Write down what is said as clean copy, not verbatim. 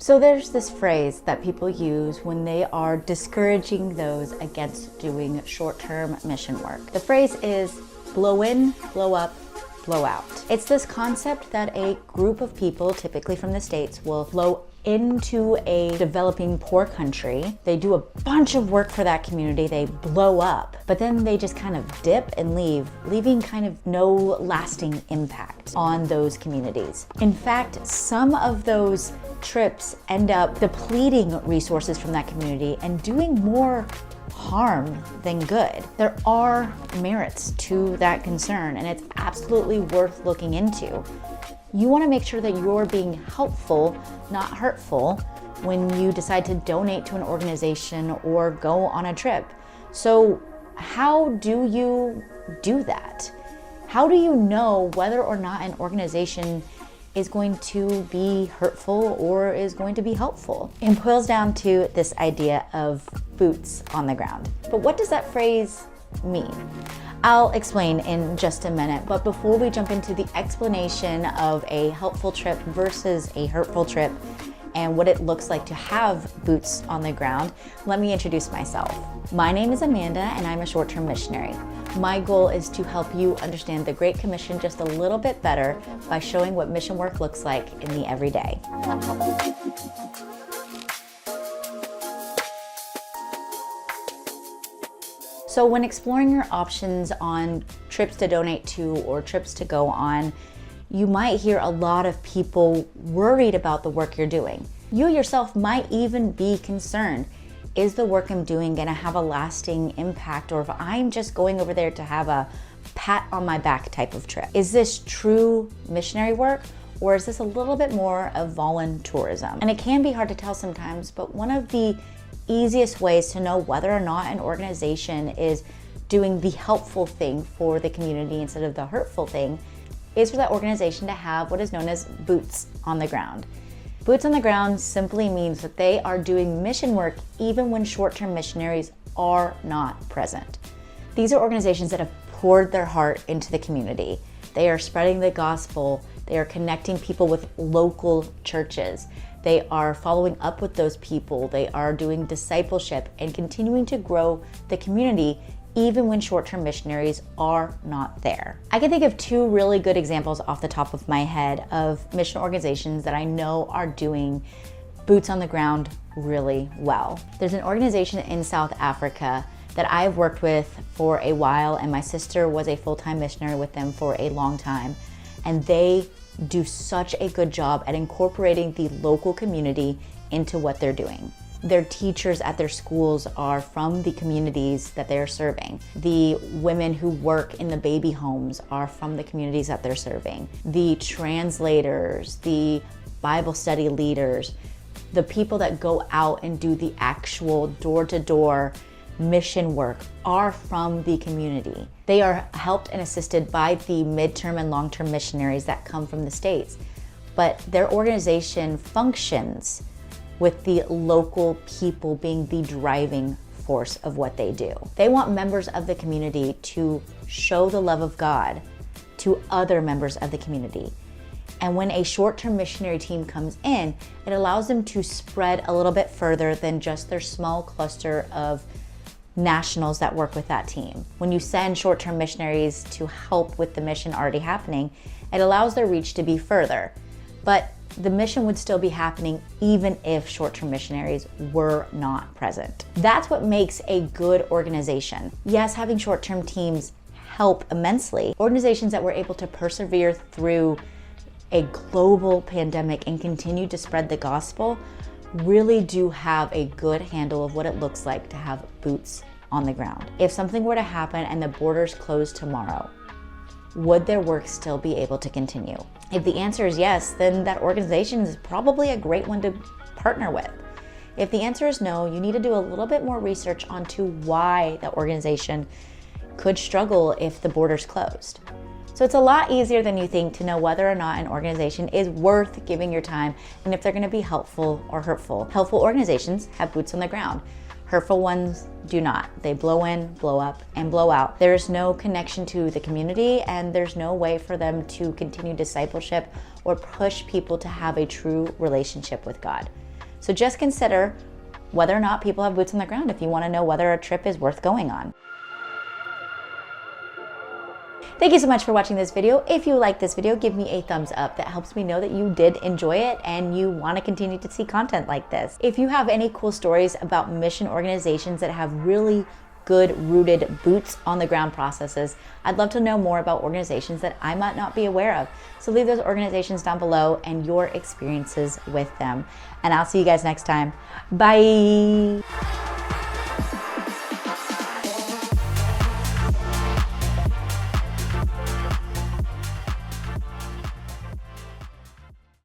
So there's this phrase that people use when they are discouraging those against doing short-term mission work. The phrase is blow in, blow up, blow out. It's this concept that a group of people, typically from the States, will blow into a developing poor country. They do a bunch of work for that community, they blow up, but then they just kind of dip and leave, leaving kind of no lasting impact on those communities. In fact, some of those trips end up depleting resources from that community and doing more harm than good. There are merits to that concern, and it's absolutely worth looking into. You want to make sure that you're being helpful, not hurtful, when you decide to donate to an organization or go on a trip. So how do you do that? How do you know whether or not an organization is going to be hurtful or is going to be helpful? It boils down to this idea of boots on the ground. But what does that phrase mean? I'll explain in just a minute, but before we jump into the explanation of a helpful trip versus a hurtful trip and what it looks like to have boots on the ground, let me introduce myself. My name is Amanda and I'm a short-term missionary. My goal is to help you understand the Great Commission just a little bit better by showing what mission work looks like in the everyday. So when exploring your options on trips to donate to or trips to go on, you might hear a lot of people worried about the work you're doing. You yourself might even be concerned. Is the work I'm doing gonna have a lasting impact, or if I'm just going over there to have a pat on my back type of trip? Is this true missionary work, or is this a little bit more of voluntourism? And it can be hard to tell sometimes, but one of the easiest ways to know whether or not an organization is doing the helpful thing for the community instead of the hurtful thing is for that organization to have what is known as boots on the ground. Boots on the ground simply means that they are doing mission work even when short-term missionaries are not present. These are organizations that have poured their heart into the community. They are spreading the gospel. They are connecting people with local churches. They are following up with those people. They are doing discipleship and continuing to grow the community even when short-term missionaries are not there. I can think of two really good examples off the top of my head of mission organizations that I know are doing boots on the ground really well. There's an organization in South Africa that I've worked with for a while, and my sister was a full-time missionary with them for a long time, and they do such a good job at incorporating the local community into what they're doing. Their teachers at their schools are from the communities that they're serving. The women who work in the baby homes are from the communities that they're serving. The translators, the Bible study leaders, the people that go out and do the actual door-to-door mission work are from the community. They are helped and assisted by the midterm and long-term missionaries that come from the States, but their organization functions with the local people being the driving force of what they do. They want members of the community to show the love of God to other members of the community. And when a short-term missionary team comes in, it allows them to spread a little bit further than just their small cluster of nationals that work with that team. When you send short-term missionaries to help with the mission already happening, it allows their reach to be further. But the mission would still be happening even if short-term missionaries were not present. That's what makes a good organization. Yes, having short-term teams help immensely. Organizations that were able to persevere through a global pandemic and continue to spread the gospel really do have a good handle of what it looks like to have boots on the ground. If something were to happen and the borders closed tomorrow, would their work still be able to continue? If the answer is yes, then that organization is probably a great one to partner with. If the answer is no, you need to do a little bit more research onto why the organization could struggle if the borders closed. So it's a lot easier than you think to know whether or not an organization is worth giving your time and if they're going to be helpful or hurtful. Helpful organizations have boots on the ground. Hurtful ones do not. They blow in, blow up, and blow out. There's no connection to the community, and there's no way for them to continue discipleship or push people to have a true relationship with God. So just consider whether or not people have boots on the ground if you want to know whether a trip is worth going on. Thank you so much for watching this video. If you like this video, give me a thumbs up. That helps me know that you did enjoy it and you want to continue to see content like this. If you have any cool stories about mission organizations that have really good rooted boots on the ground processes, I'd love to know more about organizations that I might not be aware of. So leave those organizations down below and your experiences with them. And I'll see you guys next time. Bye.